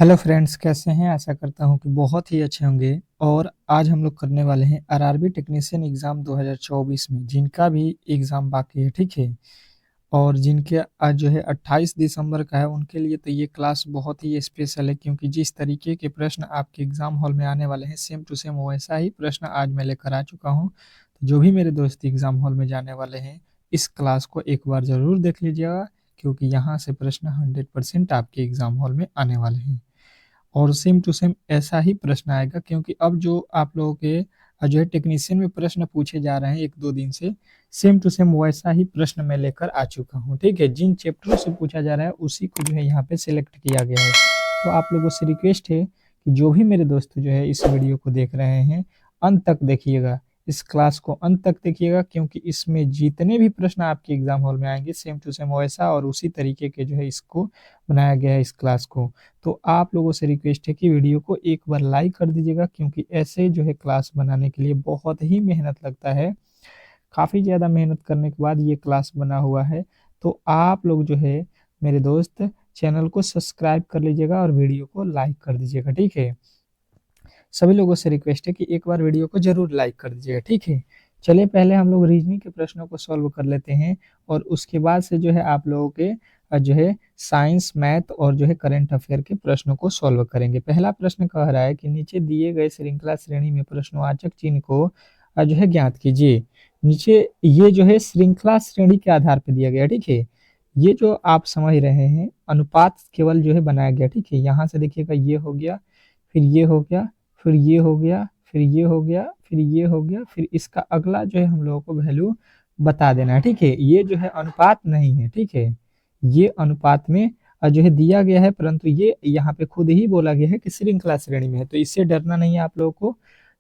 Hello friends, कैसे हैं? आशा करता हूं कि बहुत ही अच्छे होंगे। और आज हम लोग करने वाले हैं आरआरबी टेक्नीशियन एग्ज़ाम 2024 में, जिनका भी एग्ज़ाम बाकी है, ठीक है। और जिनके आज जो है 28 दिसंबर का है, उनके लिए तो ये क्लास बहुत ही स्पेशल है, क्योंकि जिस तरीके के प्रश्न आपके एग्ज़ाम हॉल में आने वाले हैं, सेम टू सेम वैसा ही प्रश्न आज मैं लेकर आ चुका हूँ। तो जो भी मेरे दोस्त एग्ज़ाम हॉल में जाने वाले हैं, इस क्लास को एक बार ज़रूर देख लीजिएगा, क्योंकि यहाँ से प्रश्न 100% आपके एग्ज़ाम हॉल में आने वाले हैं। और सेम टू सेम ऐसा ही प्रश्न आएगा, क्योंकि अब जो आप लोगों के जो है टेक्नीशियन में प्रश्न पूछे जा रहे हैं 1-2 दिन से, सेम टू सेम वैसा ही प्रश्न मैं लेकर आ चुका हूँ, ठीक है। जिन चैप्टरों से पूछा जा रहा है उसी को जो है यहाँ पे सिलेक्ट किया गया है। तो आप लोगों से रिक्वेस्ट है कि जो भी मेरे दोस्त जो है इस वीडियो को देख रहे हैं, अंत तक देखिएगा, इस क्लास को अंत तक देखिएगा, क्योंकि इसमें जितने भी प्रश्न आपके एग्जाम हॉल में आएंगे, सेम टू सेम वैसा और उसी तरीके के जो है इसको बनाया गया है, इस क्लास को। तो आप लोगों से रिक्वेस्ट है कि वीडियो को एक बार लाइक कर दीजिएगा, क्योंकि ऐसे जो है क्लास बनाने के लिए बहुत ही मेहनत लगता है। काफ़ी ज़्यादा मेहनत करने के बाद ये क्लास बना हुआ है। तो आप लोग जो है मेरे दोस्त, चैनल को सब्सक्राइब कर लीजिएगा और वीडियो को लाइक कर दीजिएगा, ठीक है। सभी लोगों से रिक्वेस्ट है कि एक बार वीडियो को जरूर लाइक कर दीजिएगा, ठीक है। चलिए पहले हम लोग रीजनिंग के प्रश्नों को सॉल्व कर लेते हैं, और उसके बाद से जो है आप लोगों के जो है साइंस, मैथ और जो है करंट अफेयर के प्रश्नों को सॉल्व करेंगे। पहला प्रश्न कह रहा है कि नीचे दिए गए श्रृंखला श्रेणी में प्रश्नवाचक चिन्ह को जो है ज्ञात कीजिए। नीचे ये जो है श्रृंखला श्रेणी के आधार पर दिया गया, ठीक है। ये जो आप समझ रहे हैं, अनुपात केवल जो है बनाया गया, ठीक है। यहाँ से देखिएगा, ये हो गया, फिर ये हो गया, फिर ये हो गया, फिर ये हो गया, फिर ये हो गया, फिर इसका अगला जो है हम लोगों को वैल्यू बता देना है, ठीक है। ये जो है अनुपात नहीं है, ठीक है। ये अनुपात में जो है दिया गया है, परंतु ये यहाँ पे खुद ही बोला गया है कि श्रृंखला श्रेणी में है, तो इससे डरना नहीं है आप लोगों को।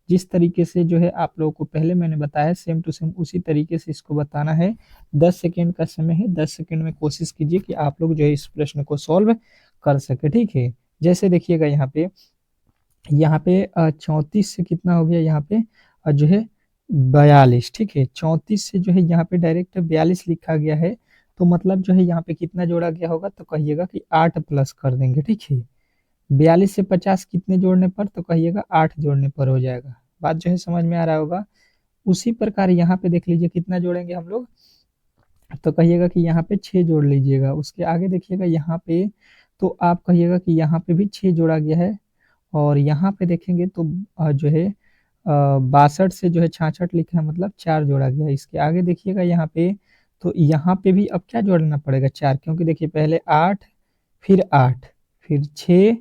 जिस तरीके से जो है आप लोगों को पहले मैंने बताया, सेम टू सेम उसी तरीके से इसको बताना है। 10 सेकेंड का समय है, 10 सेकेंड में कोशिश कीजिए कि आप लोग जो है इस प्रश्न को सॉल्व कर सके, ठीक है। जैसे देखिएगा यहाँ पे 34 से कितना हो गया, यहाँ पे जो है 42, ठीक है। 34 से जो है यहाँ पे डायरेक्ट 42 लिखा गया है, तो मतलब जो है यहाँ पे कितना जोड़ा गया होगा, तो कहिएगा कि 8 प्लस कर देंगे, ठीक है। 42 से 50 कितने जोड़ने पर, तो कहिएगा 8 जोड़ने पर हो जाएगा। बात जो है समझ में आ रहा होगा। उसी प्रकार यहाँ पे देख लीजिए कितना जोड़ेंगे हम लोग, तो कहिएगा कि यहाँ पे 6 जोड़ लीजिएगा। उसके आगे देखिएगा यहाँ पे, तो आप कहिएगा कि यहाँ पे भी 6 जोड़ा गया है। और यहाँ पे देखेंगे तो जो है 62 से जो है 66 लिखा है, मतलब 4 जोड़ा गया है। इसके आगे देखिएगा यहाँ पे, तो यहाँ पे भी अब क्या जोड़ना पड़ेगा, 4, क्योंकि देखिए पहले 8, फिर 8, फिर 6,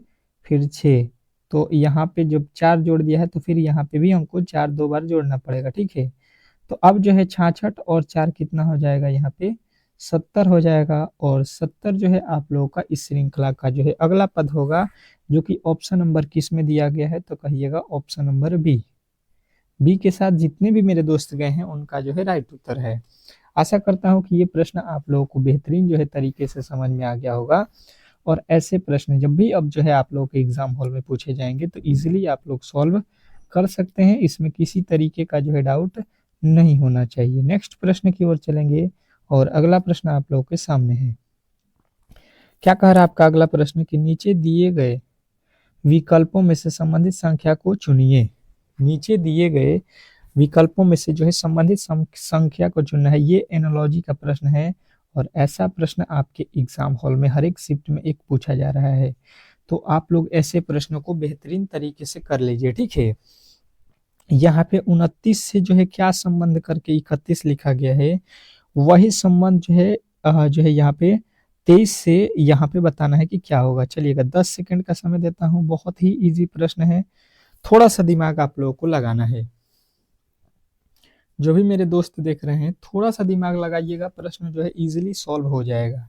फिर 6। तो यहाँ पे जब 4 जोड़ दिया है, तो फिर यहाँ पे भी हमको 4 2 बार जोड़ना पड़ेगा, ठीक है। तो अब जो है 66 और 4 कितना हो जाएगा, यहाँ पे 70 हो जाएगा। और 70 जो है आप लोगों का इस श्रृंखला का जो है अगला पद होगा, जो कि ऑप्शन नंबर किस में दिया गया है, तो कहिएगा ऑप्शन नंबर बी। बी के साथ जितने भी मेरे दोस्त गए हैं, उनका जो है राइट उत्तर है। आशा करता हूँ कि ये प्रश्न आप लोगों को बेहतरीन जो है तरीके से समझ में आ गया होगा। और ऐसे प्रश्न जब भी अब जो है आप लोगों के एग्जाम हॉल में पूछे जाएंगे, तो इजीली आप लोग सॉल्व कर सकते हैं, इसमें किसी तरीके का जो है डाउट नहीं होना चाहिए। नेक्स्ट प्रश्न की ओर चलेंगे, और अगला प्रश्न आप लोगों के सामने है। क्या कह रहा है आपका अगला प्रश्न कि नीचे दिए गए विकल्पों में से संबंधित संख्या को चुनिए। नीचे दिए गए विकल्पों में से जो है संबंधित संख्या को चुनना है। ये एनालॉजी का प्रश्न है, और ऐसा प्रश्न आपके एग्जाम हॉल में हर एक शिफ्ट में एक पूछा जा रहा है। तो आप लोग ऐसे प्रश्नों को बेहतरीन तरीके से कर लीजिए, ठीक है। यहाँ पे 29 से जो है क्या संबंध करके 31 लिखा गया है, वही संबंध जो है यहाँ पे 23 से यहाँ पे बताना है कि क्या होगा। चलिएगा 10 सेकंड का समय देता हूँ, बहुत ही इजी प्रश्न है, थोड़ा सा दिमाग आप लोगों को लगाना है। जो भी मेरे दोस्त देख रहे हैं, थोड़ा सा दिमाग लगाइएगा, प्रश्न जो है इजीली सॉल्व हो जाएगा।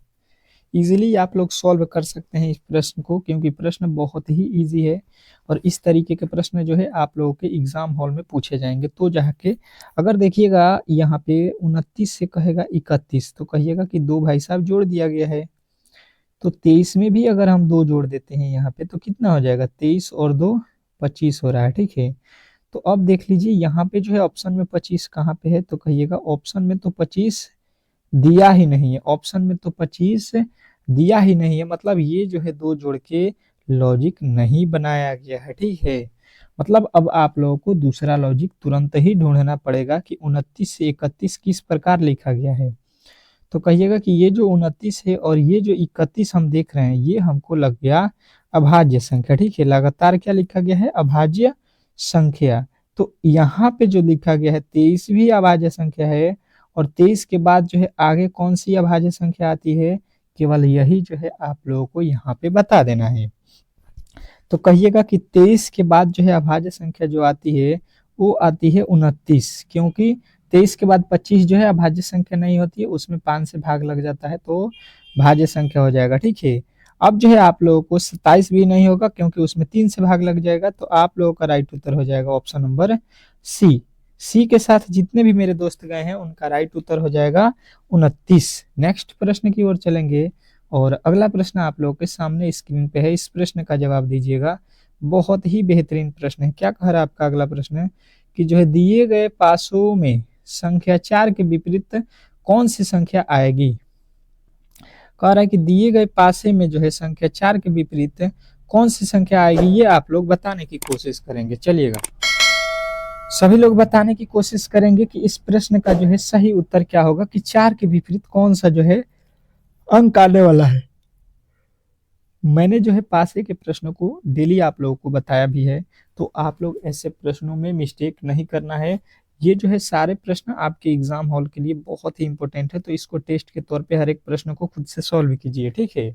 इजीली आप लोग सॉल्व कर सकते हैं इस प्रश्न को, क्योंकि प्रश्न बहुत ही इजी है। और इस तरीके के प्रश्न जो है आप लोगों के एग्जाम हॉल में पूछे जाएंगे, तो जाके अगर देखिएगा यहाँ पे 29 से कहेगा 31, तो कहिएगा कि 2 भाई साहब जोड़ दिया गया है। तो 23 में भी अगर हम 2 जोड़ देते हैं यहाँ पे, तो कितना हो जाएगा, 23 और 2 25 हो रहा है, ठीक है। तो अब देख लीजिए यहाँ पे जो है ऑप्शन में 25 कहाँ पे है, तो कहिएगा ऑप्शन में तो 25 दिया ही नहीं है, ऑप्शन में तो 25 दिया ही नहीं है, मतलब ये जो है 2 जोड़ के लॉजिक नहीं बनाया गया है, ठीक है। मतलब अब आप लोगों को दूसरा लॉजिक तुरंत ही ढूंढना पड़ेगा कि 29 से 31 किस प्रकार लिखा गया है। तो कहिएगा कि ये जो 29 है और ये जो 31 हम देख रहे हैं, ये हमको लग गया अभाज्य संख्या, ठीक है। लगातार क्या लिखा गया है? अभाज्य संख्या। तो यहाँ पे जो लिखा गया है 23 भी अभाज्य संख्या है, और 23 के बाद जो है आगे कौन सी अभाज्य संख्या आती है, केवल यही जो है आप लोगों को यहाँ पे बता देना है। तो कहिएगा कि 23 के बाद जो है अभाज्य संख्या जो आती है वो आती है 29, क्योंकि 23 के बाद 25 जो है अभाज्य संख्या नहीं होती है, उसमें 5 से भाग लग जाता है तो भाज्य संख्या हो जाएगा, ठीक है। अब जो है आप लोगों को 27 भी नहीं होगा, क्योंकि उसमें 3 से भाग लग जाएगा, तो आप लोगों का राइट उत्तर हो जाएगा ऑप्शन नंबर सी। सी के साथ जितने भी मेरे दोस्त गए हैं उनका राइट उत्तर हो जाएगा 29। नेक्स्ट प्रश्न की ओर चलेंगे, और अगला प्रश्न आप लोगों के सामने स्क्रीन पे है। इस प्रश्न का जवाब दीजिएगा। बहुत ही बेहतरीन प्रश्न है। क्या कह रहा है आपका अगला प्रश्न? कि जो है दिए गए पासों में संख्या 4 के विपरीत कौन सी संख्या आएगी। कह रहा है कि दिए गए पासे में जो है संख्या 4 के विपरीत कौन सी संख्या आएगी, ये आप लोग बताने की कोशिश करेंगे। चलिएगा, सभी लोग बताने की कोशिश करेंगे कि इस प्रश्न का जो है सही उत्तर क्या होगा, कि 4 के विपरीत कौन सा जो है अंक आने वाला है। मैंने जो है पासे के प्रश्नों को डेली आप लोगों को बताया भी है, तो आप लोग ऐसे प्रश्नों में मिस्टेक नहीं करना है। ये जो है सारे प्रश्न आपके एग्जाम हॉल के लिए बहुत ही इंपॉर्टेंट है, तो इसको टेस्ट के तौर पे हर एक प्रश्न को खुद से सॉल्व कीजिए, ठीक है।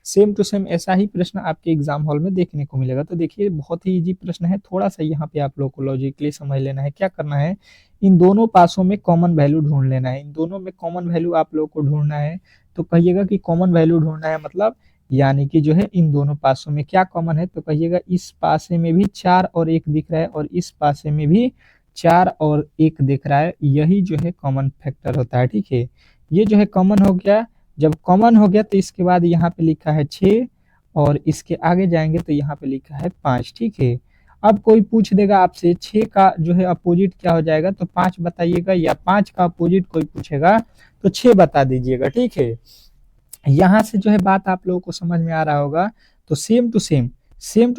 सेम टू सेम ऐसा ही प्रश्न आपके एग्जाम हॉल में देखने को मिलेगा। तो देखिए, बहुत ही इजी प्रश्न है, थोड़ा सा यहाँ पे आप लोग को लॉजिकली समझ लेना है। क्या करना है, इन दोनों पासों में कॉमन वैल्यू ढूंढ लेना है। इन दोनों में कॉमन वैल्यू आप लोग को ढूंढना है। तो कहिएगा कि कॉमन वैल्यू ढूंढना है, मतलब यानी कि जो है इन दोनों पासों में क्या कॉमन है। तो कहिएगा इस पासे में भी 4 और 1 दिख रहा है, और इस पासे में भी 4 और 1 दिख रहा है। यही जो है कॉमन फैक्टर होता है, ठीक है। ये जो है कॉमन हो गया। जब कॉमन हो गया तो इसके बाद यहाँ पे लिखा है 6, और इसके आगे जाएंगे तो यहाँ पे लिखा है 5, ठीक है। अब कोई पूछ देगा आपसे 6 का जो है अपोजिट क्या हो जाएगा, तो 5 बताइएगा, या 5 का अपोजिट कोई पूछेगा तो 6 बता दीजिएगा, ठीक है। यहाँ से जो है बात आप लोगों को समझ में आ रहा होगा। तो सेम टू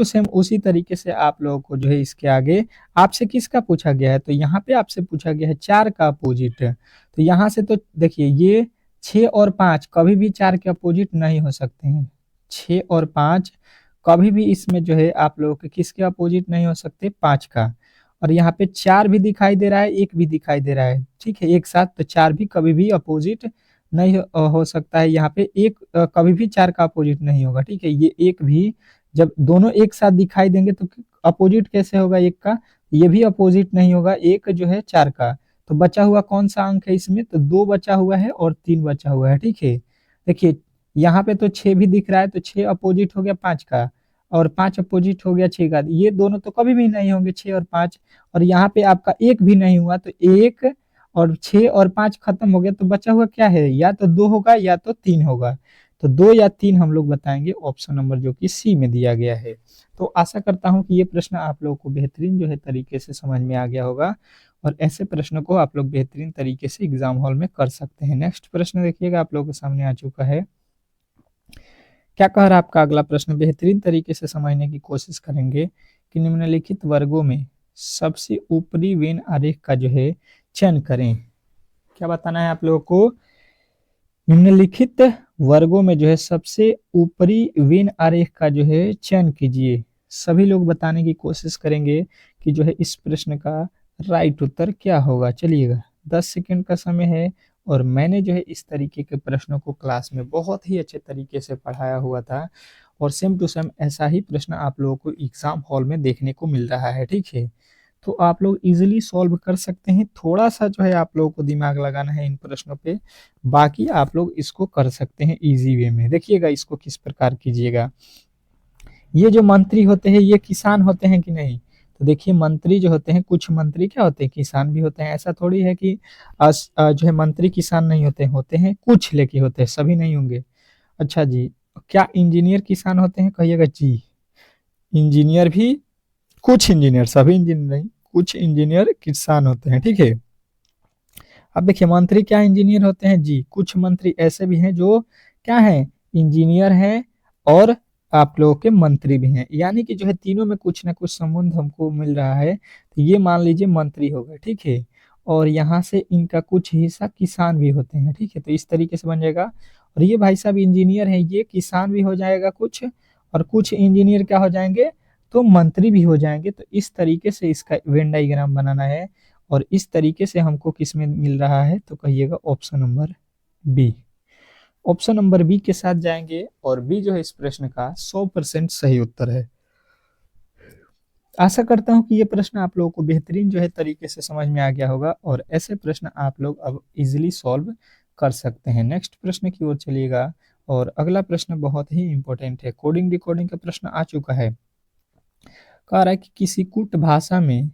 सेम उसी तरीके से आप लोगों को जो है इसके आगे आपसे किसका पूछा गया है, तो यहाँ पे आपसे पूछा गया है 4 का अपोजिट। तो यहाँ से तो देखिए, ये 6 और 5 कभी भी 4 के अपोजिट नहीं हो सकते हैं। 6 और 5 कभी भी इसमें जो है आप लोगों के किसके अपोजिट नहीं हो सकते, 5 का। और यहाँ पे 4 भी दिखाई दे रहा है, 1 भी दिखाई दे रहा है, ठीक है, एक साथ। तो 4 भी कभी भी अपोजिट नहीं हो सकता है। यहाँ पे एक कभी भी 4 का अपोजिट नहीं होगा, ठीक है। ये एक भी, जब दोनों एक साथ दिखाई देंगे तो अपोजिट कैसे होगा एक का, ये भी अपोजिट नहीं होगा एक जो है 4 का। तो बचा हुआ कौन सा अंक है इसमें, तो 2 बचा हुआ है और 3 बचा हुआ है, ठीक है। देखिए, यहाँ पे तो 6 भी दिख रहा है, तो 6 अपोजिट हो गया 5 का, और 5 अपोजिट हो गया 6 का। ये दोनों तो कभी भी नहीं होंगे, 6 और 5। और यहाँ पे आपका एक भी नहीं हुआ, तो 1 और 6 और 5 खत्म हो गया, तो बचा हुआ क्या है, या तो 2 होगा या तो 3 होगा। तो 2 या 3 हम लोग बताएंगे, ऑप्शन नंबर जो कि सी में दिया गया है। तो आशा करता हूं कि ये प्रश्न आप लोगों को बेहतरीन जो है तरीके से समझ में आ गया होगा, और ऐसे प्रश्नों को आप लोग बेहतरीन तरीके से एग्जाम हॉल में कर सकते हैं। नेक्स्ट प्रश्न देखिएगा, आप लोगों के सामने आ चुका है। क्या कह रहा है आपका अगला प्रश्न, बेहतरीन तरीके से समझने की कोशिश करेंगे कि निम्नलिखित वर्गों में सबसे ऊपरी वेन आरेख का जो है चयन करें। क्या बताना है आप लोगों को, निम्नलिखित वर्गों में जो है सबसे ऊपरी वेन आरेख का जो है चयन कीजिए। सभी लोग बताने की कोशिश करेंगे कि जो है इस प्रश्न का राइट उत्तर क्या होगा। चलिएगा, 10 सेकंड का समय है, और मैंने जो है इस तरीके के प्रश्नों को क्लास में बहुत ही अच्छे तरीके से पढ़ाया हुआ था, और सेम टू सेम ऐसा ही प्रश्न आप लोगों को एग्जाम हॉल में देखने को मिल रहा है, ठीक है। तो आप लोग इजीली सॉल्व कर सकते हैं। थोड़ा सा जो है आप लोगों को दिमाग लगाना है इन प्रश्नों पे, बाकी आप लोग इसको कर सकते हैं इजी वे में। देखिएगा इसको किस प्रकार कीजिएगा। ये जो मंत्री होते हैं ये किसान होते हैं कि नहीं, तो देखिए मंत्री जो होते हैं, कुछ मंत्री क्या होते हैं, किसान भी होते हैं। ऐसा थोड़ी है कि जो है मंत्री किसान नहीं होते हैं, होते हैं कुछ, लेके होते हैं, सभी नहीं होंगे। अच्छा जी, क्या इंजीनियर किसान होते हैं, कहिएगा जी। इंजीनियर भी, कुछ इंजीनियर, सभी इंजीनियर नहीं, कुछ इंजीनियर किसान होते हैं, ठीक है। अब देखिए, मंत्री क्या इंजीनियर होते हैं जी, कुछ मंत्री ऐसे भी हैं जो क्या है, इंजीनियर हैं और आप लोगों के मंत्री भी हैं, यानी कि जो है तीनों में कुछ ना कुछ संबंध हमको मिल रहा है। तो ये मान लीजिए मंत्री हो गए, ठीक है। और यहाँ से इनका कुछ हिस्सा किसान भी होते हैं, ठीक है। तो इस तरीके से बन जाएगा। और ये भाई साहब इंजीनियर है, ये किसान भी हो जाएगा कुछ, और कुछ इंजीनियर क्या हो जाएंगे, तो मंत्री भी हो जाएंगे। तो इस तरीके से इसका वेन डायग्राम बनाना है। और इस तरीके से हमको किस में मिल रहा है, तो कहिएगा option number B. Option number B के साथ जाएंगे, और बी जो है इस प्रश्न का 100% सही उत्तर है। आशा करता हूं कि ये प्रश्न आप लोगों को बेहतरीन जो है तरीके से समझ में आ गया होगा, और ऐसे प्रश्न आप लोग अब इजीली सॉल्व कर सकते हैं। नेक्स्ट प्रश्न की ओर चलिएगा, और अगला प्रश्न बहुत ही इंपॉर्टेंट है। कोडिंग डिकोडिंग का प्रश्न आ चुका है। कह रहा है कि किसी कुट भाषा में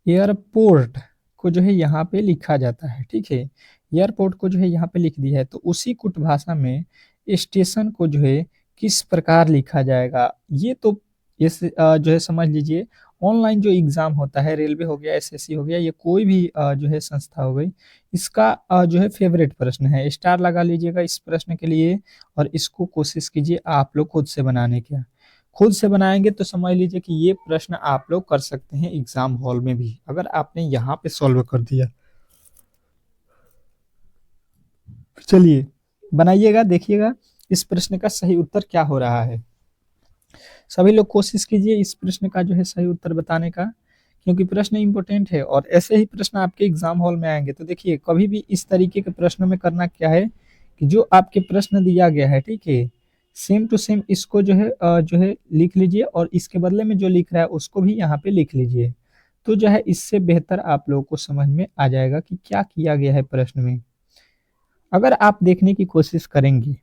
एयरपोर्ट को जो है यहाँ पे लिखा जाता है, ठीक है। एयरपोर्ट को जो है यहाँ पे लिख दिया है, तो उसी कुट भाषा में स्टेशन को जो है किस प्रकार लिखा जाएगा। ये तो इस जो है समझ लीजिए, ऑनलाइन जो एग्जाम होता है, रेलवे हो गया, एसएससी हो गया, ये कोई भी जो है संस्था हो गई, इसका जो है फेवरेट प्रश्न है। स्टार लगा लीजिएगा इस प्रश्न के लिए, और इसको कोशिश कीजिए आप लोग खुद से बनाने की। खुद से बनाएंगे तो समझ लीजिए कि ये प्रश्न आप लोग कर सकते हैं एग्जाम हॉल में भी, अगर आपने यहाँ पे सॉल्व कर दिया। चलिए बनाइएगा, देखिएगा इस प्रश्न का सही उत्तर क्या हो रहा है। सभी लोग कोशिश कीजिए इस प्रश्न का जो है सही उत्तर बताने का, क्योंकि प्रश्न इंपॉर्टेंट है, और ऐसे ही प्रश्न आपके एग्जाम हॉल में आएंगे। तो देखिए कभी भी इस तरीके के प्रश्नों में करना क्या है, कि जो आपके प्रश्न दिया गया है, ठीक है, सेम टू सेम इसको जो है लिख लीजिए, और इसके बदले में जो लिख रहा है उसको भी यहाँ पे लिख लीजिए। तो जो है इससे बेहतर आप लोगों को समझ में आ जाएगा कि क्या किया गया है प्रश्न में। अगर आप देखने की कोशिश करेंगे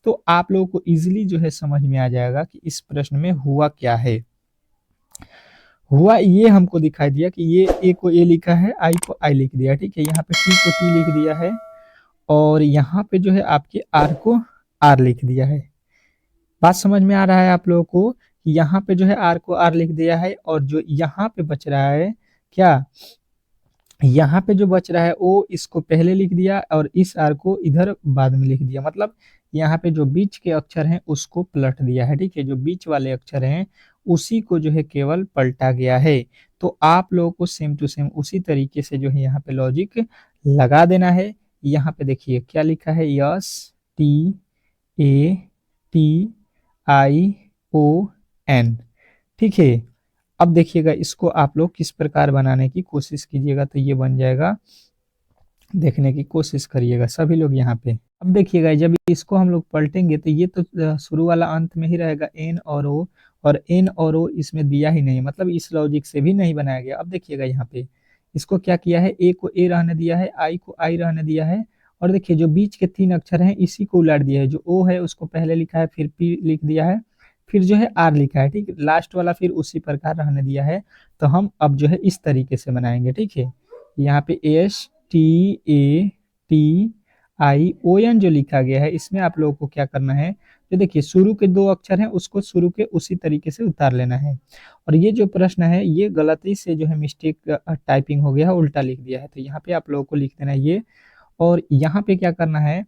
तो आप लोगों को इजीली जो है समझ में आ जाएगा कि इस प्रश्न में हुआ क्या है। हुआ ये हमको दिखाई दिया कि ये ए को ए लिखा है, आई को आई लिख दिया, ठीक है। यहाँ पे टी को टी लिख दिया है, और यहाँ पे जो है आपके आर को आर लिख दिया है। बात समझ में आ रहा है आप लोगों को, यहाँ पे जो है आर को आर लिख दिया है, और जो यहाँ पे बच रहा है क्या, यहाँ पे जो बच रहा है वो इसको पहले लिख दिया, और इस आर को इधर बाद में लिख दिया। मतलब यहाँ पे जो बीच के अक्षर हैं उसको पलट दिया है, ठीक है। जो बीच वाले अक्षर हैं उसी को जो है केवल पलटा गया है। तो आप लोगों को सेम टू सेम उसी तरीके से जो है यहाँ पे लॉजिक लगा देना है। यहाँ पे देखिए क्या लिखा है, S T A T I O N, ठीक है। अब देखिएगा इसको आप लोग किस प्रकार बनाने की कोशिश कीजिएगा, तो ये बन जाएगा, देखने की कोशिश करिएगा सभी लोग यहाँ पे। अब देखिएगा जब इसको हम लोग पलटेंगे तो ये तो शुरू वाला अंत में ही रहेगा, एन और ओ, और एन और ओ इसमें दिया ही नहीं, मतलब इस लॉजिक से भी नहीं बनाया गया। अब देखिएगा यहाँ पे इसको क्या किया है, ए को ए रहने दिया है, आई को आई रहने दिया है, और देखिए जो बीच के तीन अक्षर हैं इसी को उलट दिया है। जो ओ है उसको पहले लिखा है, फिर पी लिख दिया है, फिर जो है आर लिखा है, ठीक है। लास्ट वाला फिर उसी प्रकार रहने दिया है। तो हम अब जो है इस तरीके से बनाएंगे, ठीक है। यहाँ पे S T A T I O N जो लिखा गया है, इसमें आप लोगों को क्या करना है, जो देखिए शुरू के दो अक्षर हैं उसको शुरू के उसी तरीके से उतार लेना है। और ये जो प्रश्न है ये गलती से जो है मिस्टेक टाइपिंग हो गया है, उल्टा लिख दिया है। तो यहाँ पे आप लोगों को लिख देना है ये, और यहाँ पे क्या करना है,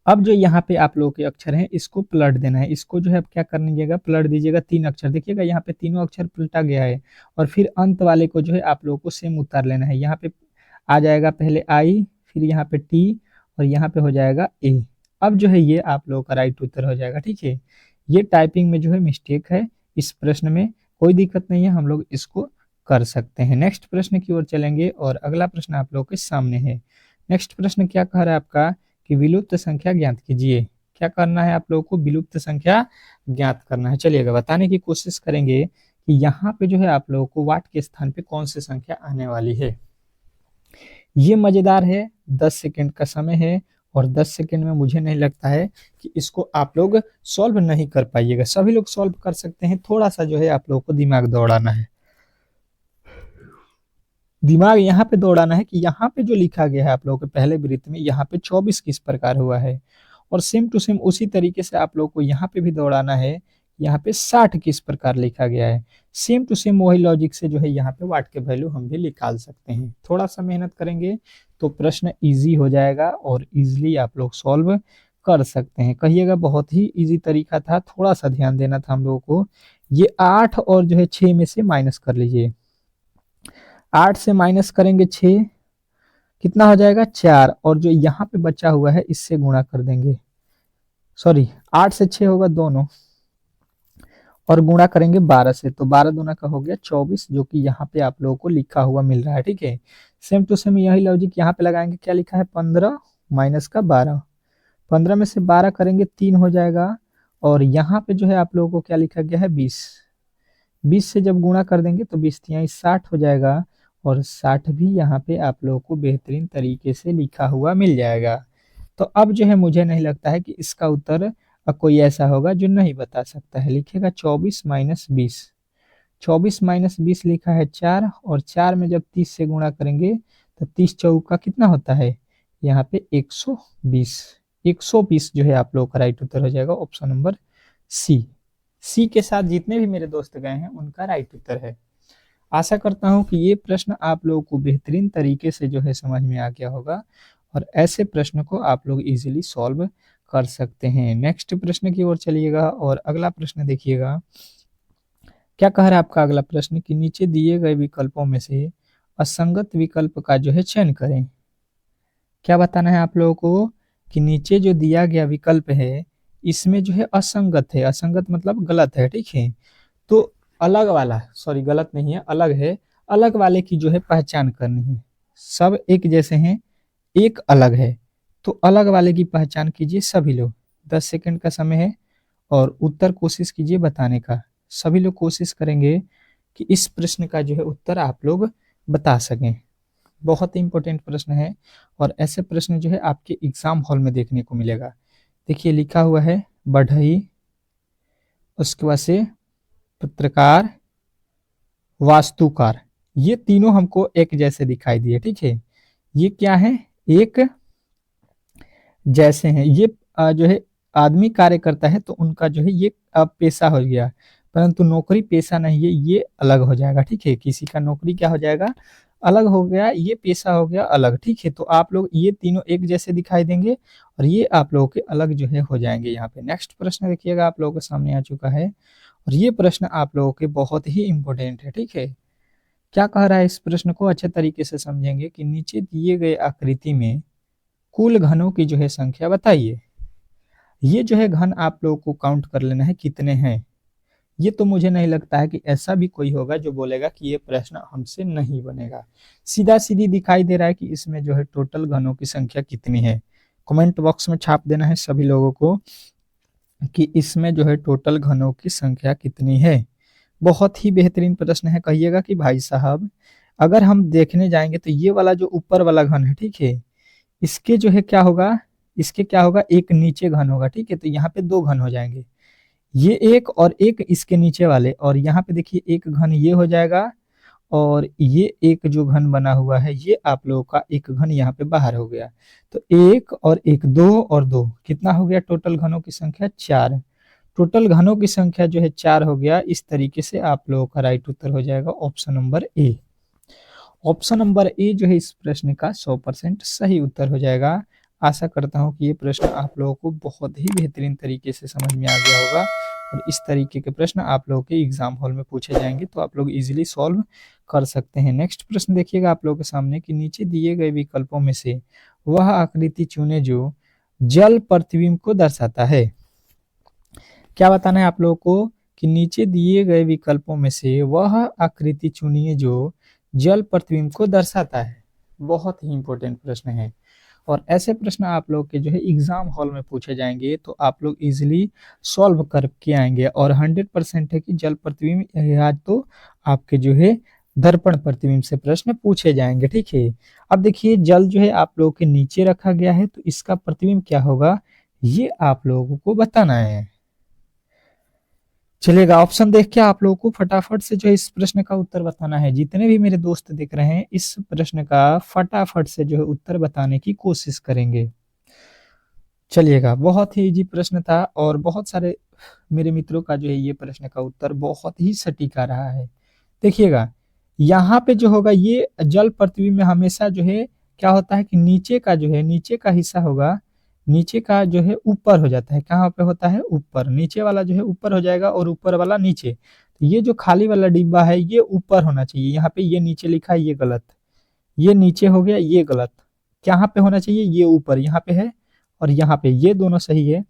अब जो यहाँ पे आप लोगों के अक्षर हैं इसको पलट देना है। इसको जो है क्या कर दीजिएगा, पलट दीजिएगा तीन अक्षर, देखिएगा यहाँ पे तीनों अक्षर पलटा गया है। और फिर अंत वाले को जो है आप लोगों को सेम उतार लेना है। यहाँ पे आ जाएगा पहले आई, फिर यहाँ पे टी, और यहाँ पे हो जाएगा ए। अब जो है ये आप लोगों का राइट उत्तर हो जाएगा, ठीक है। ये टाइपिंग में जो है मिस्टेक है इस प्रश्न में, कोई दिक्कत नहीं है, हम लोग इसको कर सकते हैं। नेक्स्ट प्रश्न की ओर चलेंगे, और अगला प्रश्न आप लोगों के सामने है। नेक्स्ट प्रश्न क्या कह रहा है आपका, कि विलुप्त संख्या ज्ञात कीजिए। क्या करना है आप लोगों को, विलुप्त संख्या ज्ञात करना है। चलिएगा बताने की कोशिश करेंगे कि यहाँ पे जो है आप लोगों को वाट के स्थान पे कौन सी संख्या आने वाली है। ये मजेदार है, 10 सेकंड का समय है, और 10 सेकंड में मुझे नहीं लगता है कि इसको आप लोग सॉल्व नहीं कर पाइएगा। सभी लोग सॉल्व कर सकते हैं, थोड़ा सा जो है आप लोगों को दिमाग दौड़ाना है। दिमाग यहाँ पे दौड़ाना है कि यहाँ पे जो लिखा गया है आप लोगों के पहले वृत्त में, यहाँ पे 24 किस प्रकार हुआ है, और सेम टू सेम उसी तरीके से आप लोगों को यहाँ पे भी दौड़ाना है, यहाँ पे 60 किस प्रकार लिखा गया है। सेम टू सेम वही लॉजिक से जो है यहाँ पे वाट के वैल्यू हम भी निकाल सकते हैं। थोड़ा सा मेहनत करेंगे तो प्रश्न इजी हो जाएगा, और इजिली आप लोग सॉल्व कर सकते हैं। कहिएगा बहुत ही इजी तरीका था, थोड़ा सा ध्यान देना था हम लोगों को। ये 8 और जो है 6 में से माइनस कर लीजिए। 8 से माइनस करेंगे 6, कितना हो जाएगा 4, और जो यहाँ पे बचा हुआ है इससे गुणा कर देंगे। सॉरी, 8 से 6 होगा दोनों, और गुणा करेंगे 12 से, तो 12 दूना का हो गया 24, जो कि यहाँ पे आप लोगों को लिखा हुआ मिल रहा है। ठीक है, सेम टू सेम यही लॉजिक यहाँ पे लगाएंगे। क्या लिखा है 15 माइनस का 12, 15 में से 12 करेंगे 3 हो जाएगा, और यहाँ पे जो है आप लोगों को क्या लिखा गया है 20, 20 से जब गुणा कर देंगे तो 20 तिहाई 60 हो जाएगा, और 60 भी यहाँ पे आप लोगों को बेहतरीन तरीके से लिखा हुआ मिल जाएगा। तो अब जो है मुझे नहीं लगता है कि इसका उत्तर कोई ऐसा होगा जो नहीं बता सकता है। लिखेगा 24 माइनस 20, 24 माइनस 20 लिखा है 4, और 4 में जब 30 से गुणा करेंगे तो 30 चौका कितना होता है यहाँ पे 120, 120 जो है आप लोगों का राइट उत्तर हो जाएगा ऑप्शन नंबर सी। सी के साथ जितने भी मेरे दोस्त गए हैं उनका राइट उत्तर है। आशा करता हूं कि ये प्रश्न आप लोगों को बेहतरीन तरीके से जो है समझ में आ गया होगा, और ऐसे प्रश्न को आप लोग इजीली सॉल्व कर सकते हैं। नेक्स्ट प्रश्न की ओर चलिएगा, और अगला प्रश्न देखिएगा। क्या कह रहा है आपका अगला प्रश्न कि नीचे दिए गए विकल्पों में से असंगत विकल्प का जो है चयन करें। क्या बताना है आप लोगों को कि नीचे जो दिया गया विकल्प है इसमें जो है असंगत है, असंगत मतलब गलत है। ठीक है, तो अलग वाला, सॉरी गलत नहीं है, अलग है, अलग वाले की जो है पहचान करनी है। सब एक जैसे हैं, एक अलग है, तो अलग वाले की पहचान कीजिए सभी लोग। 10 सेकंड का समय है, और उत्तर कोशिश कीजिए बताने का। सभी लोग कोशिश करेंगे कि इस प्रश्न का जो है उत्तर आप लोग बता सकें। बहुत ही इंपॉर्टेंट प्रश्न है, और ऐसे प्रश्न जो है आपके एग्जाम हॉल में देखने को मिलेगा। देखिए लिखा हुआ है बढ़ई, उसके बाद से पत्रकार, वास्तुकार, ये तीनों हमको एक जैसे दिखाई दिए। ठीक है, ये क्या है, एक जैसे हैं। ये जो है आदमी कार्य करता है तो उनका जो है ये पेशा हो गया, परंतु नौकरी पेशा नहीं है, ये अलग हो जाएगा। ठीक है, किसी का नौकरी क्या हो जाएगा, अलग हो गया, ये पेशा हो गया अलग। ठीक है, तो आप लोग ये तीनों एक जैसे दिखाई देंगे, और ये आप लोगों के अलग जो है हो जाएंगे। यहाँ पे नेक्स्ट प्रश्न देखिएगा, आप लोगों के सामने आ चुका है, और ये प्रश्न आप लोगों के बहुत ही इंपॉर्टेंट है। ठीक है, क्या कह रहा है, इस प्रश्न को अच्छे तरीके से समझेंगे कि नीचे दिए गए आकृति में कुल घनों की जो है संख्या बताइए। ये जो है घन आप लोगों को काउंट कर लेना है कितने हैं। ये तो मुझे नहीं लगता है कि ऐसा भी कोई होगा जो बोलेगा कि ये प्रश्न हमसे नहीं बनेगा। सीधा सीधी दिखाई दे रहा है कि इसमें जो है टोटल घनों की संख्या कितनी है। कमेंट बॉक्स में छाप देना है सभी लोगों को कि इसमें जो है टोटल घनों की संख्या कितनी है। बहुत ही बेहतरीन प्रश्न है। कहिएगा कि भाई साहब अगर हम देखने जाएंगे तो ये वाला जो ऊपर वाला घन है, ठीक है, इसके जो है क्या होगा, इसके क्या होगा, एक नीचे घन होगा। ठीक है, तो यहाँ पे दो घन हो जाएंगे, ये एक और एक इसके नीचे वाले, और यहाँ पे देखिए एक घन ये हो जाएगा, और ये एक जो घन बना हुआ है ये आप लोगों का एक घन यहाँ पे बाहर हो गया। तो एक और एक, दो और दो, कितना हो गया टोटल घनों की संख्या 4। टोटल घनों की संख्या जो है 4 हो गया। इस तरीके से आप लोगों का राइट उत्तर हो जाएगा option number A. Option number A जो है इस प्रश्न का 100% सही उत्तर हो जाएगा। आशा करता हूँ कि ये प्रश्न आप लोगों को बहुत ही बेहतरीन तरीके से समझ में आ गया होगा, और इस तरीके के प्रश्न आप लोगों के एग्जाम हॉल में पूछे जाएंगे तो आप लोग इजीली सॉल्व कर सकते हैं। नेक्स्ट प्रश्न देखिएगा आप लोगों के सामने कि नीचे दिए गए विकल्पों में से वह आकृति चुने जो जल प्रतिबिंब को दर्शाता है। क्या बताना है आप लोगों को कि नीचे दिए गए विकल्पों में से वह आकृति चुनिए जो जल प्रतिबिंब को दर्शाता है। बहुत ही इंपॉर्टेंट प्रश्न है, और ऐसे प्रश्न आप लोग के जो है एग्जाम हॉल में पूछे जाएंगे तो आप लोग इजीली सॉल्व करके आएंगे। और 100% है कि जल प्रतिबिंब या तो आपके जो है दर्पण प्रतिबिंब से प्रश्न पूछे जाएंगे। ठीक है, अब देखिए जल जो है आप लोगों के नीचे रखा गया है, तो इसका प्रतिबिंब क्या होगा ये आप लोगों को बताना है। चलेगा, ऑप्शन देख के आप लोगों को फटाफट से जो है इस प्रश्न का उत्तर बताना है। जितने भी मेरे दोस्त देख रहे हैं इस प्रश्न का फटाफट से जो है उत्तर बताने की कोशिश करेंगे। चलिएगा, बहुत ही इजी प्रश्न था, और बहुत सारे मेरे मित्रों का जो है ये प्रश्न का उत्तर बहुत ही सटीक आ रहा है। देखिएगा यहाँ पे जो होगा ये जल प्रतिबिंब में हमेशा जो है क्या होता है कि नीचे का जो है नीचे का हिस्सा होगा, नीचे का जो है ऊपर हो जाता है, कहाँ पे होता है ऊपर, नीचे वाला जो है ऊपर हो जाएगा और ऊपर वाला नीचे। तो ये जो खाली वाला डिब्बा है ये ऊपर होना चाहिए, यहाँ पे ये नीचे लिखा है ये गलत, ये नीचे हो गया ये गलत, कहाँ पे होना चाहिए ये ऊपर, यहाँ पे है और यहाँ पे, ये दोनों सही है।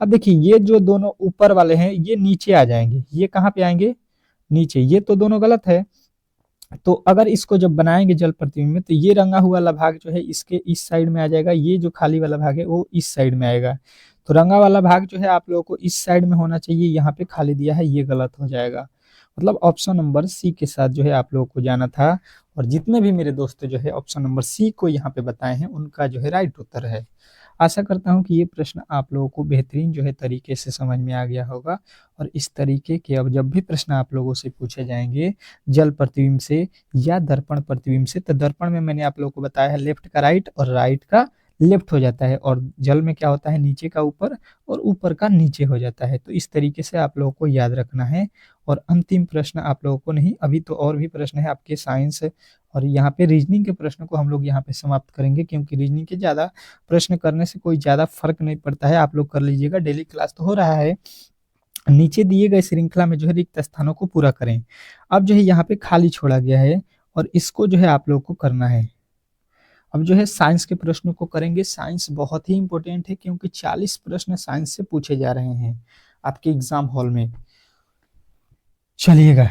अब देखिए ये जो दोनों ऊपर वाले हैं ये नीचे आ जाएंगे, ये कहाँ पे आएंगे नीचे, ये तो दोनों गलत है। तो अगर इसको जब बनाएंगे जल प्रतिबिंब में तो ये रंगा हुआ वाला भाग जो है इसके इस साइड में आ जाएगा, ये जो खाली वाला भाग है वो इस साइड में आएगा। तो रंगा वाला भाग जो है आप लोगों को इस साइड में होना चाहिए, यहाँ पे खाली दिया है ये गलत हो जाएगा। मतलब ऑप्शन नंबर सी के साथ जो है आप लोगों को जाना था। और जितने भी मेरे दोस्त जो है ऑप्शन नंबर सी को यहाँ पे बताए हैं उनका जो है राइट उत्तर है। आशा करता हूँ कि ये प्रश्न आप लोगों को बेहतरीन जो है तरीके से समझ में आ गया होगा। और इस तरीके के अब जब भी प्रश्न आप लोगों से पूछे जाएंगे जल प्रतिबिंब से या दर्पण प्रतिबिंब से, तो दर्पण में मैंने आप लोगों को बताया है लेफ्ट का राइट और राइट का लेफ्ट हो जाता है, और जल में क्या होता है नीचे का ऊपर और ऊपर का नीचे हो जाता है। तो इस तरीके से आप लोगों को याद रखना है। और अंतिम प्रश्न आप लोगों को नहीं, अभी तो और भी प्रश्न है आपके साइंस और यहाँ पे रीजनिंग के प्रश्न को हम लोग यहाँ पे समाप्त करेंगे, क्योंकि रीजनिंग के ज्यादा प्रश्न करने से कोई ज्यादा फर्क नहीं पड़ता है। आप लोग कर लीजिएगा, डेली क्लास तो हो रहा है। नीचे दिए गए श्रृंखला में जो है रिक्त स्थानों को पूरा करें। अब जो है यहाँ पे खाली छोड़ा गया है और इसको जो है आप लोग को करना है। अब जो है साइंस के प्रश्नों को करेंगे। साइंस बहुत ही इंपॉर्टेंट है क्योंकि 40 प्रश्न साइंस से पूछे जा रहे हैं आपके एग्जाम हॉल में। चलिएगा,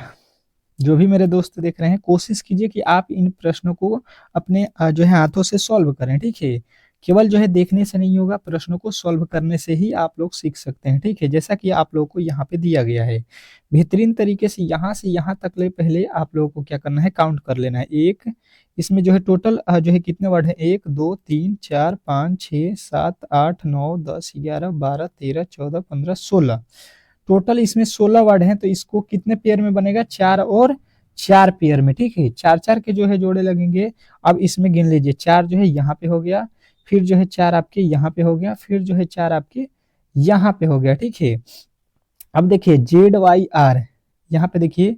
जो भी मेरे दोस्त देख रहे हैं कोशिश कीजिए कि आप इन प्रश्नों को अपने जो है हाथों से सॉल्व करें, ठीक है। केवल जो है देखने से नहीं होगा, प्रश्नों को सॉल्व करने से ही आप लोग सीख सकते हैं, ठीक है। जैसा कि आप लोगों को यहाँ पे दिया गया है बेहतरीन तरीके से यहाँ तक ले पहले आप लोगों को क्या करना है काउंट कर लेना है। एक इसमें जो है टोटल जो है कितने वर्ड है, 1 2 3 4 5 6 7 8 9 10 11 12 13 14 15 16, टोटल इसमें 16 वर्ड हैं। तो इसको कितने पेयर में बनेगा, 4 और 4 पेयर में, ठीक है। 4 4 के जो है जोड़े लगेंगे। अब इसमें गिन लीजिए, 4 जो है यहाँ पे हो गया, फिर जो है 4 आपके यहाँ पे हो गया, फिर जो है 4 आपके यहाँ पे हो गया, ठीक है। अब देखिए ZYR, यहाँ पे देखिए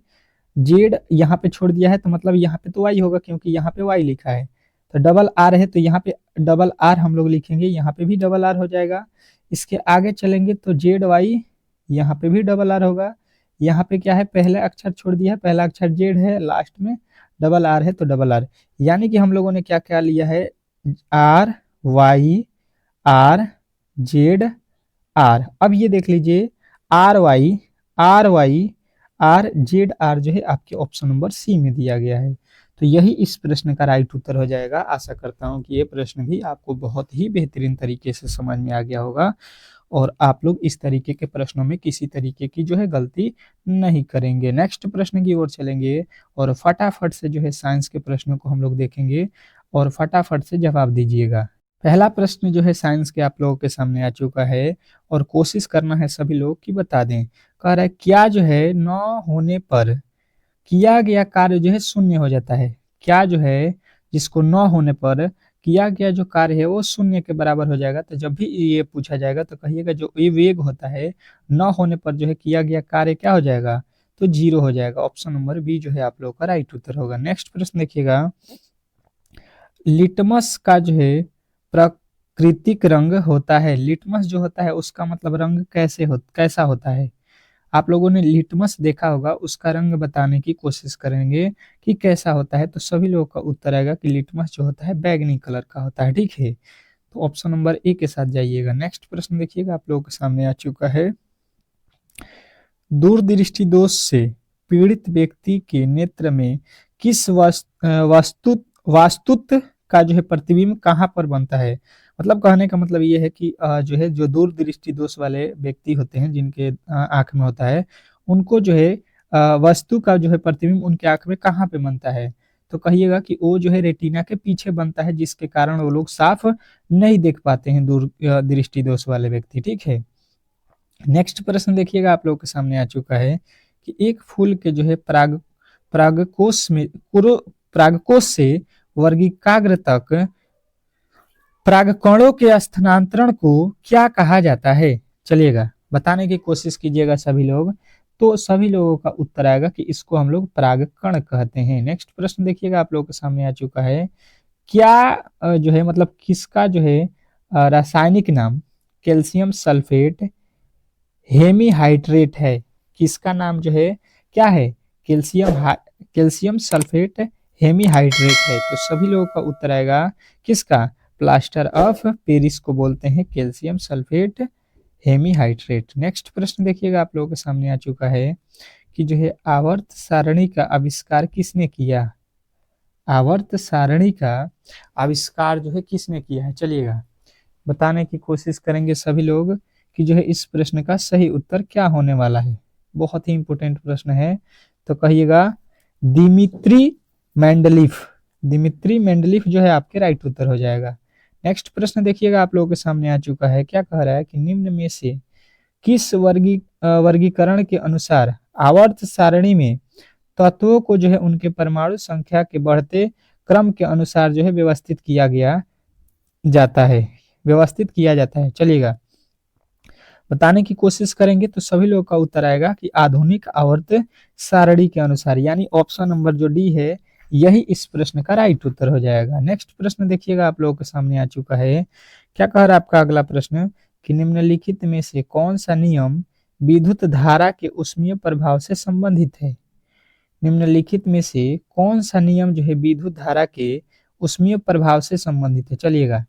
जेड यहाँ पे छोड़ दिया है तो मतलब यहाँ पे तो वाई होगा क्योंकि यहाँ पे वाई लिखा है। तो डबल आर है तो यहाँ पे डबल आर हम लोग लिखेंगे, यहाँ पे भी डबल आर हो जाएगा। इसके आगे चलेंगे तो ZY, यहाँ पे भी डबल आर होगा। यहाँ पे क्या है, पहले अक्षर छोड़ दिया है, पहला अक्षर जेड है, लास्ट में डबल आर है तो डबल आर। यानी कि हम लोगों ने क्या क्या लिया है, RYR ZR। अब ये देख लीजिए RYR जो है आपके ऑप्शन नंबर सी में दिया गया है। तो यही इस प्रश्न का राइट उत्तर हो जाएगा। आशा करता हूं कि ये प्रश्न भी आपको बहुत ही बेहतरीन तरीके से समझ में आ गया होगा और आप लोग इस तरीके के प्रश्नों में किसी तरीके की जो है गलती नहीं करेंगे। नेक्स्ट प्रश्न की ओर चलेंगे और फटाफट से जो है साइंस के प्रश्नों को हम लोग देखेंगे और फटाफट से जवाब दीजिएगा। पहला प्रश्न जो है साइंस के आप लोगों के सामने आ चुका है और कोशिश करना है सभी लोग कि बता दें। कह रहा है क्या जो है न होने पर किया गया कार्य जो है शून्य हो जाता है। क्या जो है जिसको न होने पर किया गया जो कार्य है वो शून्य के बराबर हो जाएगा। तो जब भी ये पूछा जाएगा तो कहिएगा जो ये वेग होता है न होने पर जो है किया गया कार्य क्या हो जाएगा, तो 0 हो जाएगा। ऑप्शन नंबर बी जो है आप लोगों का राइट उत्तर होगा। नेक्स्ट प्रश्न देखिएगा, लिटमस का जो है प्राकृतिक रंग होता है। लिटमस जो होता है उसका मतलब रंग कैसा होता है। आप लोगों ने लिटमस देखा होगा, उसका रंग बताने की कोशिश करेंगे कि कैसा होता है। तो सभी लोगों का उत्तर आएगा कि लिटमस जो होता है बैगनी कलर का होता है, ठीक है। तो ऑप्शन नंबर ए के साथ जाइएगा। नेक्स्ट प्रश्न देखिएगा आप लोगों के सामने आ चुका है, दूरदृष्टि दोष से पीड़ित व्यक्ति के नेत्र में किस वास्तुत्व का जो है प्रतिबिंब कहाँ पर बनता है। मतलब कहने का मतलब ये है कि जो है जो दूर दृष्टि दोष वाले व्यक्ति होते हैं जिनके आंख में होता है, उनको जो है वस्तु का जो है प्रतिबिंब उनके आंख में कहाँ पे बनता है। तो कहिएगा कि वो जो है रेटिना के पीछे बनता है, जिसके कारण वो लोग साफ नहीं देख पाते हैं दूर दृष्टि दोष वाले व्यक्ति, ठीक है। नेक्स्ट प्रश्न देखिएगा आप लोगों के सामने आ चुका है कि एक फूल के जो है परागकोश से वर्गिकाग्र तक परागकणों के स्थानांतरण को क्या कहा जाता है। चलिएगा बताने की कोशिश कीजिएगा सभी लोग, तो सभी लोगों का उत्तर आएगा कि इसको हम लोग परागकण कहते हैं। नेक्स्ट प्रश्न देखिएगा आप लोगों के सामने आ चुका है, क्या जो है मतलब किसका जो है रासायनिक नाम कैल्शियम सल्फेट हेमीहाइड्रेट है। किसका नाम जो है क्या है? कैल्शियम सल्फेट हेमीहाइड्रेट है। तो सभी लोगों का उत्तर आएगा किसका? प्लास्टर ऑफ पेरिस को बोलते हैं कैल्शियम सल्फेट हेमीहाइड्रेट। नेक्स्ट प्रश्न देखिएगा, आप लोगों के सामने आ चुका है कि जो है आवर्त सारणी का आविष्कार किसने किया? आवर्त सारणी का आविष्कार जो है किसने किया है? चलिएगा बताने की कोशिश करेंगे सभी लोग कि जो है इस प्रश्न का सही उत्तर क्या होने वाला है। बहुत ही इंपॉर्टेंट प्रश्न है, तो कहिएगा दिमित्री मेंडलीफ। दिमित्री मेंडलीफ जो है आपके राइट उत्तर हो जाएगा। नेक्स्ट प्रश्न देखिएगा, आप लोगों के सामने आ चुका है। क्या कह रहा है कि निम्न में से किस वर्गीकरण के अनुसार आवर्त सारणी में तत्वों को जो है उनके परमाणु संख्या के बढ़ते क्रम के अनुसार जो है व्यवस्थित किया जाता है। चलिएगा बताने की कोशिश करेंगे, तो सभी लोगों का उत्तर आएगा कि आधुनिक आवर्त सारणी के अनुसार, यानी ऑप्शन नंबर जो डी है यही इस प्रश्न का राइट उत्तर हो जाएगा। नेक्स्ट प्रश्न देखिएगा, आप लोगों के सामने आ चुका है। क्या कह रहा है आपका अगला प्रश्न कि निम्नलिखित में से कौन सा नियम विद्युत धारा के ऊष्मीय प्रभाव से संबंधित है? निम्नलिखित में से कौन सा नियम जो है विद्युत धारा के ऊष्मीय प्रभाव से संबंधित है? चलिएगा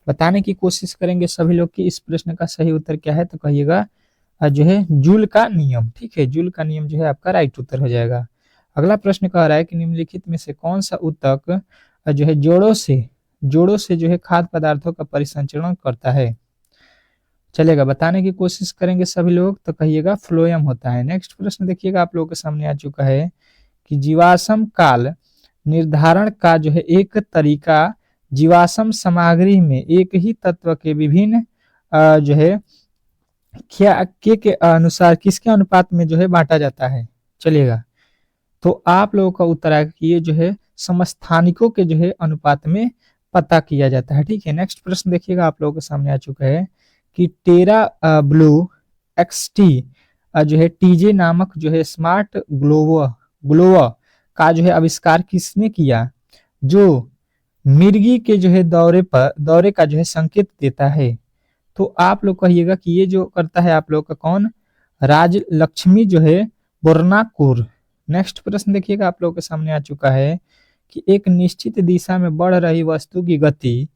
बताने की कोशिश करेंगे सभी लोग कि इस प्रश्न का सही उत्तर क्या है। तो कहिएगा जो है जूल का नियम। ठीक है, जूल का नियम जो है आपका राइट उत्तर हो जाएगा। अगला प्रश्न कह रहा है कि निम्नलिखित में से कौन सा ऊतक जो है जोड़ों से जो है खाद्य पदार्थों का परिसंचरण करता है? चलेगा बताने की कोशिश करेंगे सभी लोग, तो कहिएगा फ्लोएम होता है। नेक्स्ट प्रश्न देखिएगा, आप लोगों के सामने आ चुका है कि जीवाश्म काल निर्धारण का जो है एक तरीका जीवाश्म सामग्री में एक ही तत्व के विभिन्न जो है क्या के अनुसार किसके अनुपात में जो है बांटा जाता है? चलिएगा तो आप लोगों का उत्तर आएगा कि ये जो है समस्थानिकों के जो है अनुपात में पता किया जाता है। ठीक है, नेक्स्ट प्रश्न देखिएगा, आप लोगों के सामने आ चुका है कि टेरा ब्लू एक्सटी जो है टीजे नामक जो है स्मार्ट ग्लोव का जो है आविष्कार किसने किया, जो मिर्गी के जो है दौरे का जो है संकेत देता है? तो आप लोग कहिएगा कि ये जो करता है आप लोग का कौन? राज लक्ष्मी जो है बोरनाकुर। नेक्स्ट प्रश्न देखिएगा, आप लोग के सामने आ चुका है कि एक निश्चित दिशा में बढ़ रही वस्तु की गति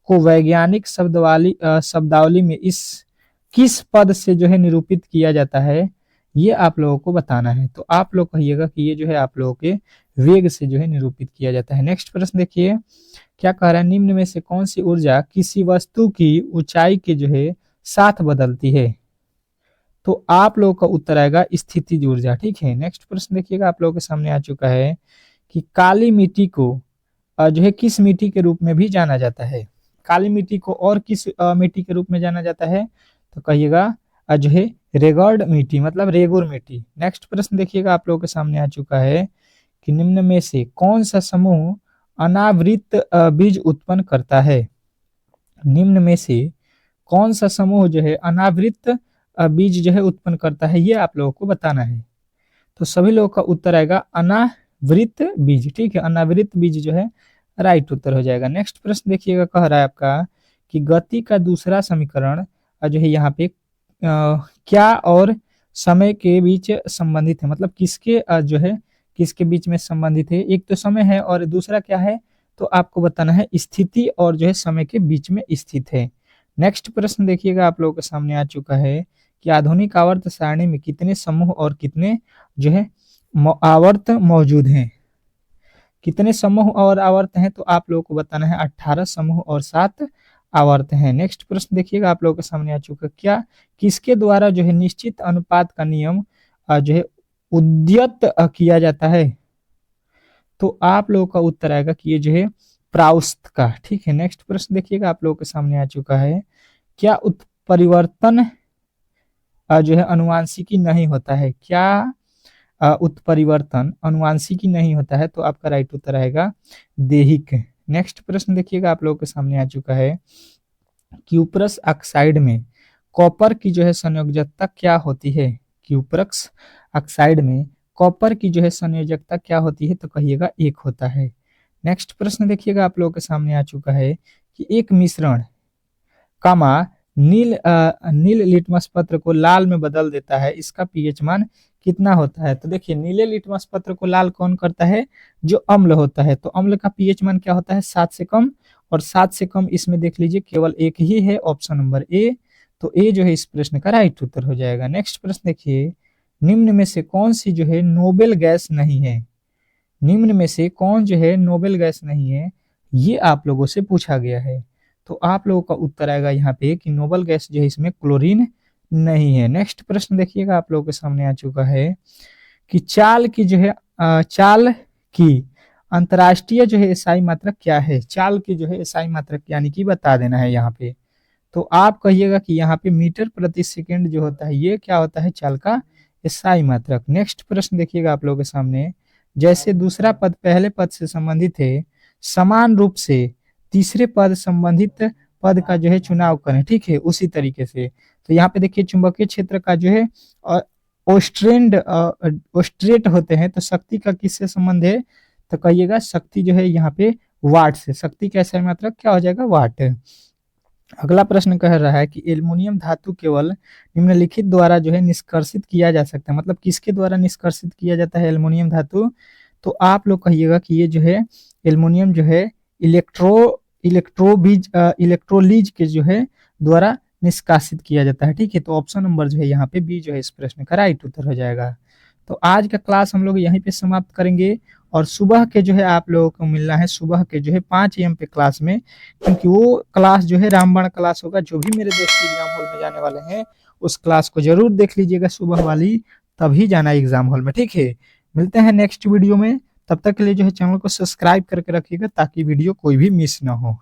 को वैज्ञानिक शब्दावली में इस किस पद से जो है निरूपित किया जाता है, ये आप लोगों को बताना है। तो आप लोग कहिएगा कि ये जो है आप लोगों के वेग से जो है निरूपित किया जाता है। नेक्स्ट प्रश्न देखिए, क्या कह रहा है? निम्न में से कौन सी ऊर्जा किसी वस्तु की ऊंचाई के जो है साथ बदलती है? तो आप लोगों का उत्तर आएगा स्थितिज ऊर्जा। ठीक है, नेक्स्ट प्रश्न देखिएगा, आप लोगों के सामने आ चुका है कि काली मिट्टी को जो है किस मिट्टी के रूप में भी जाना जाता है? काली मिट्टी को और किस मिट्टी के रूप में जाना जाता है? तो कहिएगा जो है रेगर्ड मिट्टी, मतलब रेगुर मिट्टी। नेक्स्ट प्रश्न देखिएगा, आप लोगों के सामने आ चुका है कि निम्न में से कौन सा समूह अनावृत बीज उत्पन्न करता है? निम्न में से कौन सा समूह जो है अनावृत बीज जो है उत्पन्न करता है, ये आप लोगों को बताना है। तो सभी लोगों का उत्तर आएगा अनावृत बीज। ठीक है, अनावृत बीज जो है राइट उत्तर हो जाएगा। नेक्स्ट प्रश्न देखिएगा, कह रहा है आपका कि गति का दूसरा समीकरण जो है यहाँ पे क्या और समय के बीच संबंधित है, मतलब किसके जो है किसके बीच में संबंधित है? एक तो समय है और दूसरा क्या है? तो आपको बताना है स्थिति और जो है समय के बीच में स्थित है। नेक्स्ट प्रश्न देखिएगा, आप लोगों के सामने आ चुका है कि आधुनिक आवर्त सारणी में कितने समूह और कितने जो है आवर्त मौजूद हैं? कितने समूह और आवर्त हैं? तो आप लोगों को बताना है 18 समूह और 7 आवर्त हैं। नेक्स्ट प्रश्न देखिएगा, आप लोगों के सामने आ चुका, क्या किसके द्वारा जो है निश्चित अनुपात का नियम जो है उद्यत किया जाता है? तो आप लोगों का उत्तर आएगा कि ये जो है प्राउस्त का। ठीक है, नेक्स्ट प्रश्न देखिएगा, आप लोगों के सामने आ चुका है, क्या उत्परिवर्तन जो है अनुवांशिकी नहीं होता है? क्या उत्परिवर्तन अनुवांशिकी नहीं होता है? तो आपका राइट उत्तर आएगा देहिक। नेक्स्ट प्रश्न देखिएगा, आप लोगों के सामने आ चुका है, क्यूप्रस ऑक्साइड में कॉपर की जो है संयोजकता क्या होती है? क्यूप्रस ऑक्साइड में कॉपर की जो है संयोजकता क्या होती है? तो कहिएगा 1 होता है। नेक्स्ट प्रश्न देखिएगा, आप लोगों के सामने आ चुका है कि एक मिश्रण कामा नील लिटमस पत्र को लाल में बदल देता है, इसका पीएच मान कितना होता है। तो देखिए नीले लिटमस पत्र को लाल कौन करता है, जो अम्ल होता है। तो अम्ल का पीएच मान क्या होता है, 7 से कम। और 7 से कम इसमें देख लीजिए केवल एक ही है, ऑप्शन नंबर ए। तो ए जो है इस प्रश्न का राइट उत्तर हो जाएगा। नेक्स्ट प्रश्न देखिए, निम्न में से कौन सी जो है नोबेल गैस नहीं है, निम्न में से कौन जो है नोबेल गैस नहीं है, ये आप लोगों से पूछा गया है। तो आप लोगों का उत्तर आएगा यहाँ पे कि नोबेल गैस जो है इसमें क्लोरीन नहीं है। नेक्स्ट प्रश्न देखिएगा आप लोगों के सामने आ चुका है कि चाल की जो है चाल की अंतर्राष्ट्रीय जो है एसआई मात्रक क्या है। चाल की जो है एसआई मात्रक यानी कि बता देना है यहाँ पे। तो आप कहिएगा कि यहाँ पे मीटर प्रति सेकंड जो होता है ये क्या होता है, चाल का एसआई मात्रक। नेक्स्ट प्रश्न देखिएगा आप लोगों के सामने, जैसे दूसरा पद पहले पद से संबंधित है, समान रूप से तीसरे पद संबंधित पद का जो है चुनाव करें, ठीक है। उसी तरीके से तो यहाँ पे देखिए चुंबकीय क्षेत्र का जो है ओस्ट्रेट होते हैं, तो शक्ति का किससे संबंध है, तो कहिएगा शक्ति जो है यहाँ पे वाट से, शक्ति का एसआई मात्रक क्या हो जाएगा, वाट। अगला प्रश्न कह रहा है कि एल्युमिनियम धातु केवल निम्नलिखित द्वारा जो है निष्कर्षित किया जा सकता है, मतलब किसके द्वारा निष्कर्षित किया जाता है एल्युमिनियम धातु। तो आप लोग कहिएगा कि ये जो है एल्युमिनियम जो है इलेक्ट्रोलीज के जो है द्वारा निष्कासित किया जाता है, ठीक है। तो ऑप्शन नंबर जो है यहाँ पे बी जो है इस प्रश्न का राइट उत्तर हो जाएगा। तो आज का क्लास हम लोग यहीं पे समाप्त करेंगे, और सुबह के जो है आप लोगों को मिलना है सुबह के जो है 5 AM पे क्लास में, क्योंकि वो क्लास जो है रामबाण क्लास होगा। जो भी मेरे दोस्त एग्जाम हॉल में जाने वाले हैं उस क्लास को जरूर देख लीजिएगा सुबह वाली, तभी जाना एग्जाम हॉल में, ठीक है। मिलते हैं नेक्स्ट वीडियो में, तब तक के लिए जो है चैनल को सब्सक्राइब करके रखिएगा ताकि वीडियो कोई भी मिस ना हो।